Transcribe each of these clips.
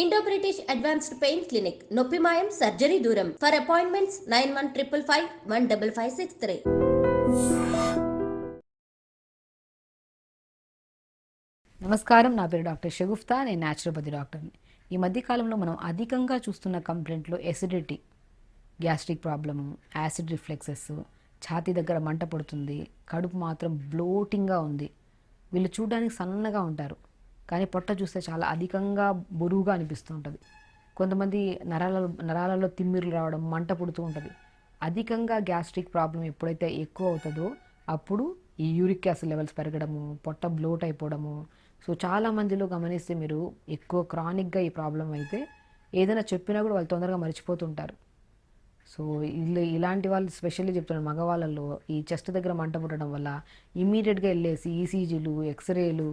Indo British advanced pain clinic నొప్పి మాయం surgery దూరం ఫర్ అపాయింట్మెంట్స్ 9155515563. నమస్కారం, నా పేరు డాక్టర్ షగుఫ్తా. నేను న్యాచురోపతి డాక్టర్ని. ఈ మధ్యకాలంలో మనం అధికంగా చూస్తున్న కంప్లైంట్లో acidity, gastric problem, acid reflexes, ఛాతీ దగ్గర మంట పడుతుంది, కడుపు మాత్రం బ్లోటింగ్గా ఉంది. వీళ్ళు చూడడానికి సన్నగా ఉంటారు, కానీ పొట్ట చూస్తే చాలా అధికంగా బరువుగా అనిపిస్తూ ఉంటుంది. కొంతమంది నరాలలో తిమ్మిర్లు రావడం, మంట పుడుతూ ఉంటుంది. అధికంగా గ్యాస్ట్రిక్ ప్రాబ్లం ఎప్పుడైతే ఎక్కువ అవుతుందో అప్పుడు ఈ యూరిక్ యాసిడ్ లెవెల్స్ పెరగడము, పొట్ట బ్లోట్ అయిపోవడము. సో చాలా మందిలో గమనిస్తే మీరు ఎక్కువ క్రానిక్గా ఈ ప్రాబ్లం అయితే ఏదైనా చెప్పినా కూడా వాళ్ళు తొందరగా మర్చిపోతుంటారు. సో ఇలాంటి వాళ్ళు స్పెషల్లీ చెప్తున్నారు, మగవాళ్ళలో ఈ చెస్ట్ దగ్గర మంట పుట్టడం వల్ల ఇమ్మీడియట్గా వెళ్ళేసి ఈసీజీలు, ఎక్స్రేలు,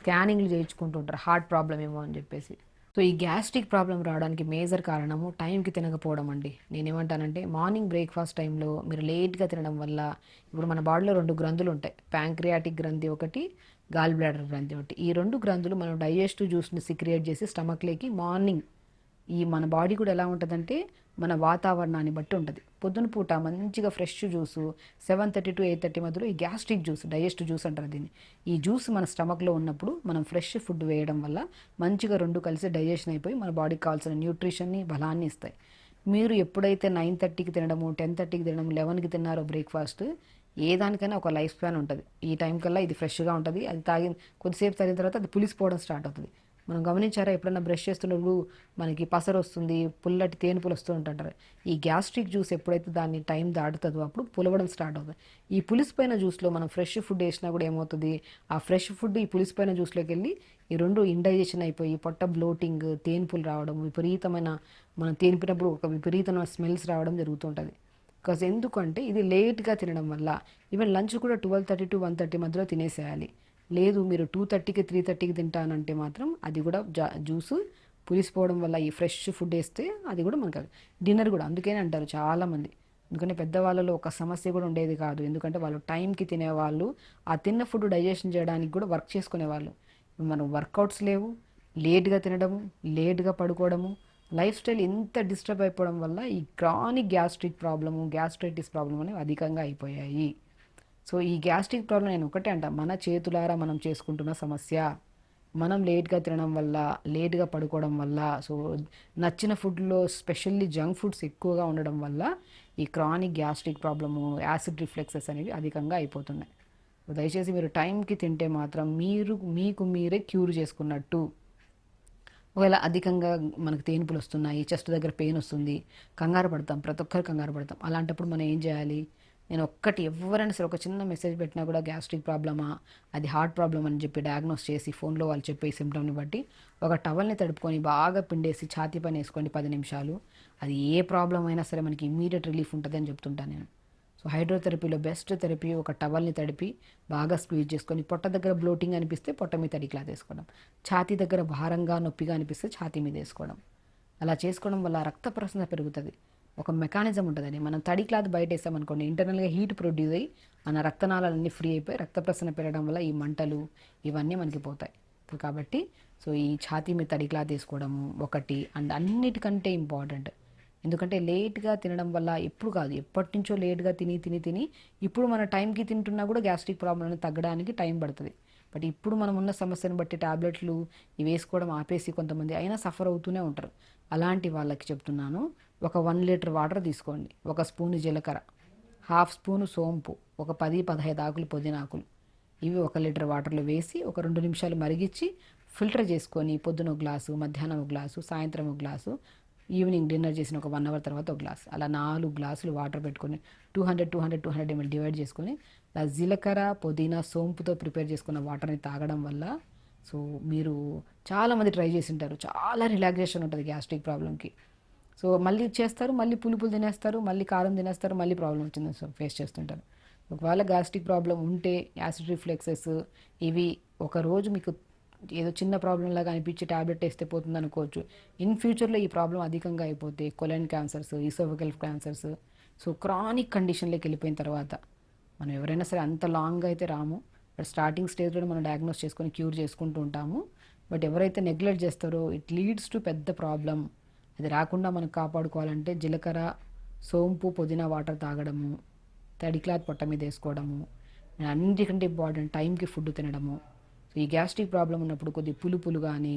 స్కానింగ్లు చేయించుకుంటుంటారు, హార్ట్ ప్రాబ్లం ఏమో అని చెప్పేసి. సో ఈ గ్యాస్ట్రిక్ ప్రాబ్లం రావడానికి మేజర్ కారణము టైంకి తినకపోవడం అండి. నేనేమంటానంటే మార్నింగ్ బ్రేక్ఫాస్ట్ టైంలో మీరు లేట్గా తినడం వల్ల, ఇప్పుడు మన బాడీలో 2 గ్రంథులు ఉంటాయి, ప్యాంక్రియాటిక్ గ్రంథి ఒకటి, గాల్ బ్లాడర్ గ్రంథి ఒకటి. ఈ 2 గ్రంథులు మనం డైజెస్టివ్ జ్యూస్ని సిక్రియేట్ చేసి స్టమక్లోకి మార్నింగ్, ఈ మన బాడీ కూడా ఎలా ఉంటుందంటే మన వాతావరణాన్ని బట్టి ఉంటుంది. పొద్దున పూట మంచిగా ఫ్రెష్ జ్యూసు 7:30 to 8:30 మధ్యలో ఈ గ్యాస్ట్రిక్ జ్యూస్, డైజెస్టివ్ జ్యూస్ అంటారు దీన్ని. ఈ జ్యూస్ మన స్టమక్లో ఉన్నప్పుడు మనం ఫ్రెష్ ఫుడ్ వేయడం వల్ల మంచిగా 2 కలిసి డైజెషన్ అయిపోయి మన బాడీకి కావాల్సిన న్యూట్రిషన్ని, బలాన్ని ఇస్తాయి. మీరు ఎప్పుడైతే 9:30కి తినడము, 10:30కి తినడము, 11కి తిన్నారో బ్రేక్ఫాస్ట్, ఏ దానికైనా ఒక లైఫ్ స్పాన్ ఉంటుంది. ఈ టైం కల్లా ఇది ఫ్రెష్గా ఉంటుంది, అది కొద్దిసేపు తాగిన తర్వాత అది పులిసిపోవడం స్టార్ట్ అవుతుంది. మనం గమనించారా, ఎప్పుడన్నా బ్రష్ చేస్తున్నప్పుడు మనకి పసరు వస్తుంది, పుల్లటి తేనుపులు వస్తూ ఉంటుంటారు. ఈ గ్యాస్ట్రిక్ జ్యూస్ ఎప్పుడైతే దాన్ని టైం దాటుతుందో అప్పుడు పులవడం స్టార్ట్ అవుతుంది. ఈ పులిసిపోయిన జ్యూస్లో మనం ఫ్రెష్ ఫుడ్ వేసినా కూడా ఏమవుతుంది, ఆ ఫ్రెష్ ఫుడ్ ఈ పులిసిపోయిన జ్యూస్లోకి వెళ్ళి ఈ 2 ఇండైజెషన్ అయిపోయి పొట్ట బ్లోటింగ్, తేనుపులు రావడం, విపరీతమైన, మనం తేనిపినప్పుడు ఒక విపరీతమైన స్మెల్స్ రావడం జరుగుతుంటుంది. బికాజ్ ఎందుకంటే ఇది లేట్గా తినడం వల్ల. ఈవెన్ లంచ్ కూడా 12:30 to 1:30 మధ్యలో తినేసేయాలి. లేదు మీరు 2:30కి 3:30కి తింటానంటే మాత్రం అది కూడా జ్యూసు పులిసిపోవడం వల్ల, ఈ ఫ్రెష్ ఫుడ్ వేస్తే అది కూడా మనకు డిన్నర్ కూడా. అందుకనే అంటారు చాలామంది, ఎందుకంటే పెద్దవాళ్ళలో ఒక సమస్య కూడా ఉండేది కాదు, ఎందుకంటే వాళ్ళు టైంకి తినేవాళ్ళు, ఆ తిన్న ఫుడ్ డైజెషన్ చేయడానికి కూడా వర్క్ చేసుకునేవాళ్ళు. మనం వర్కౌట్స్ లేవు, లేట్గా తినడము, లేట్గా పడుకోవడము, లైఫ్ స్టైల్ ఎంత డిస్టర్బ్ అయిపోవడం వల్ల ఈ chronic gastric problem, gastritis problem అనేవి అధికంగా అయిపోయాయి. సో ఈ గ్యాస్ట్రిక్ ప్రాబ్లం నేను ఒకటే అంట, మన చేతులారా మనం చేసుకుంటున్న సమస్య. మనం లేట్గా తినడం వల్ల, లేట్గా పడుకోవడం వల్ల, సో నచ్చిన ఫుడ్లో స్పెషల్లీ జంక్ ఫుడ్స్ ఎక్కువగా ఉండడం వల్ల ఈ chronic gastric problem, acid reflexes అనేవి అధికంగా అయిపోతున్నాయి. సో దయచేసి మీరు టైంకి తింటే మాత్రం మీకు మీరే క్యూర్ చేసుకున్నట్టు. ఒకవేళ అధికంగా మనకు తేనుపులు వస్తున్నాయి, చెస్ట్ దగ్గర పెయిన్ వస్తుంది, కంగారు పడతాం, ప్రతి ఒక్కరు కంగారు పడతాం. అలాంటప్పుడు మనం ఏం చేయాలి? నేను ఎవరైనా సరే ఒక చిన్న మెసేజ్ పెట్టినా కూడా గ్యాస్ట్రిక్ ప్రాబ్లమా, అది హార్ట్ ప్రాబ్లమ్ అని చెప్పి డయాగ్నోస్ చేసి ఫోన్లో వాళ్ళు చెప్పే సిమ్టమ్ని బట్టి ఒక టవల్ని తడుపుకొని బాగా పిండేసి ఛాతీ పైన వేసుకోండి 10 నిమిషాలు. అది ఏ ప్రాబ్లం అయినా సరే మనకి ఇమ్మీడియట్ రిలీఫ్ ఉంటుంది అని చెప్తుంటాను నేను. సో హైడ్రోథెరపీలో బెస్ట్ థెరపీ ఒక టవల్ని తడిపి బాగా స్క్వీజ్ చేసుకొని, పొట్ట దగ్గర బ్లోటింగ్ అనిపిస్తే పొట్ట మీద తడి క్లాత్ వేసుకోవడం, ఛాతీ దగ్గర భారంగా నొప్పిగా అనిపిస్తే ఛాతీ మీద వేసుకోవడం. అలా చేసుకోవడం వల్ల రక్త ప్రసరణ పెరుగుతుంది. ఒక మెకానిజం ఉంటుందని, మనం తడి క్లాత్ బయట వేసామనుకోండి, ఇంటర్నల్గా హీట్ ప్రొడ్యూస్ అయ్యి మన రక్తనాళాలన్నీ ఫ్రీ అయిపోయి రక్త ప్రసరణ పెరగడం వల్ల ఈ మంటలు ఇవన్నీ మనకి పోతాయి. కాబట్టి సో ఈ ఛాతీ మీద తడి క్లాత్ వేసుకోవడము ఒకటి. అండ్ అన్నిటికంటే ఇంపార్టెంట్, ఎందుకంటే లేట్గా తినడం వల్ల, ఎప్పుడు కాదు ఎప్పటి నుంచో లేట్గా తిని తిని తిని ఇప్పుడు మన టైంకి తింటున్నా కూడా గ్యాస్ట్రిక్ ప్రాబ్లం అనేది తగ్గడానికి టైం పడుతుంది. బట్ ఇప్పుడు మనం ఉన్న సమస్యను బట్టి టాబ్లెట్లు ఇవి వేసుకోవడం ఆపేసి కొంతమంది అయినా సఫర్ అవుతూనే ఉంటారు. అలాంటి వాళ్ళకి చెప్తున్నాను, ఒక 1 లీటర్ వాటర్ తీసుకోండి, 1 స్పూన్ జీలకర్ర, 1/2 స్పూను సోంపు, ఒక 10-15 ఆకులు పుదీనాకులు, ఇవి 1 లీటర్ వాటర్లో వేసి ఒక 2 నిమిషాలు మరిగించి ఫిల్టర్ చేసుకొని పొద్దున ఒక గ్లాసు, మధ్యాహ్నం ఒక గ్లాసు, సాయంత్రం ఒక గ్లాసు, ఈవినింగ్ డిన్నర్ చేసిన ఒక 1 అవర్ తర్వాత ఒక గ్లాస్, అలా 4 గ్లాసులు వాటర్ పెట్టుకొని 200 ml డివైడ్ చేసుకొని అలా జీలకర్ర, పుదీనా, సోంపుతో ప్రిపేర్ చేసుకున్న వాటర్ని తాగడం వల్ల, సో మీరు చాలామంది ట్రై చేసి ఉంటారు, చాలా రిలాక్సేషన్ ఉంటుంది గ్యాస్ట్రిక్ ప్రాబ్లంకి. సో మళ్ళీ చేస్తారు, మళ్ళీ పులుపులు తినేస్తారు, మళ్ళీ కారం తినేస్తారు, మళ్ళీ ప్రాబ్లం వచ్చింది సో ఫేస్ చేస్తుంటారు. ఒకవేళ గ్యాస్ట్రిక్ ప్రాబ్లం ఉంటే, యాసిడ్ రిఫ్లెక్సెస్ ఇవి ఒకరోజు మీకు ఏదో చిన్న ప్రాబ్లం లాగా అనిపించి ట్యాబ్లెట్ వేస్తే పోతుంది అనుకోవచ్చు. ఇన్ ఫ్యూచర్లో ఈ ప్రాబ్లం అధికంగా అయిపోతే కొలెన్ cancers, oesophageal cancers, so chronic కండిషన్లోకి వెళ్ళిపోయిన తర్వాత మనం ఎవరైనా సరే అంత లాంగ్ అయితే రాము, బట్ స్టార్టింగ్ స్టేజ్లో మనం డయాగ్నోస్ చేసుకొని క్యూర్ చేసుకుంటూ ఉంటాము. బట్ ఎవరైతే నెగ్లెక్ట్ చేస్తారో ఇట్ లీడ్స్ టు పెద్ద ప్రాబ్లం. అది రాకుండా మనం కాపాడుకోవాలంటే జీలకర్ర, సోంపు, పుదీనా వాటర్ తాగడము, తడి క్లాత్ పొట్ట మీద వేసుకోవడము, అన్నిటికంటే ఇంపార్టెంట్ టైంకి ఫుడ్ తినడము. సో ఈ గ్యాస్ట్రిక్ ప్రాబ్లం ఉన్నప్పుడు కొద్ది పులుపులు కానీ,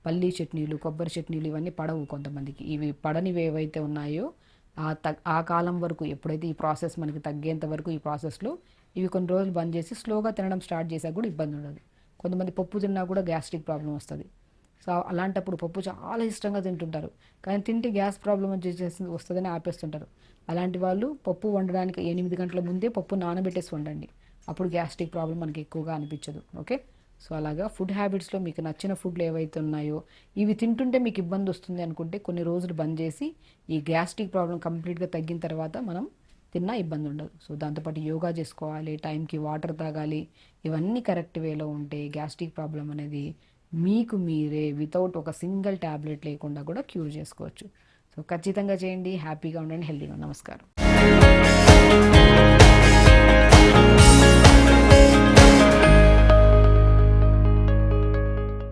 పల్లీ చట్నీలు, కొబ్బరి చట్నీలు ఇవన్నీ పడవు కొంతమందికి. ఇవి పడనివి ఏవైతే ఉన్నాయో ఆ కాలం వరకు, ఎప్పుడైతే ఈ ప్రాసెస్ మనకి తగ్గేంత వరకు ఈ ప్రాసెస్లో ఇవి కొన్ని రోజులు బంద్ చేసి స్లోగా తినడం స్టార్ట్ చేసాక కూడా ఇబ్బంది ఉండదు. కొంతమంది పప్పు తిన్నా కూడా గ్యాస్ట్రిక్ ప్రాబ్లం వస్తుంది. సో అలాంటప్పుడు పప్పు చాలా ఇష్టంగా తింటుంటారు, కానీ తింటే గ్యాస్ ప్రాబ్లం వస్తుందని ఆపేస్తుంటారు. అలాంటి వాళ్ళు పప్పు వండడానికి 8 గంటల ముందే పప్పు నానబెట్టేసి వండండి. అప్పుడు గ్యాస్ట్రిక్ ప్రాబ్లం మనకి ఎక్కువగా అనిపించదు. ఓకే, సో అలాగా ఫుడ్ హ్యాబిట్స్లో మీకు నచ్చిన ఫుడ్లు ఏవైతే ఉన్నాయో ఇవి తింటుంటే మీకు ఇబ్బంది వస్తుంది అనుకుంటే కొన్ని రోజులు బంద్ చేసి ఈ గ్యాస్ట్రిక్ ప్రాబ్లం కంప్లీట్గా తగ్గిన తర్వాత మనం తిన్నా ఇబ్బంది ఉండదు. సో దాంతోపాటు యోగా చేసుకోవాలి, టైంకి వాటర్ తాగాలి. ఇవన్నీ కరెక్ట్ వేలో ఉంటే గ్యాస్ట్రిక్ ప్రాబ్లం అనేది మీకు మీరే వితౌట్ ఒక సింగిల్ ట్యాబ్లెట్ లేకుండా కూడా క్యూర్ చేసుకోవచ్చు. సో ఖచ్చితంగా చేయండి. హ్యాపీగా ఉండండి, హెల్తీగా. నమస్కారం.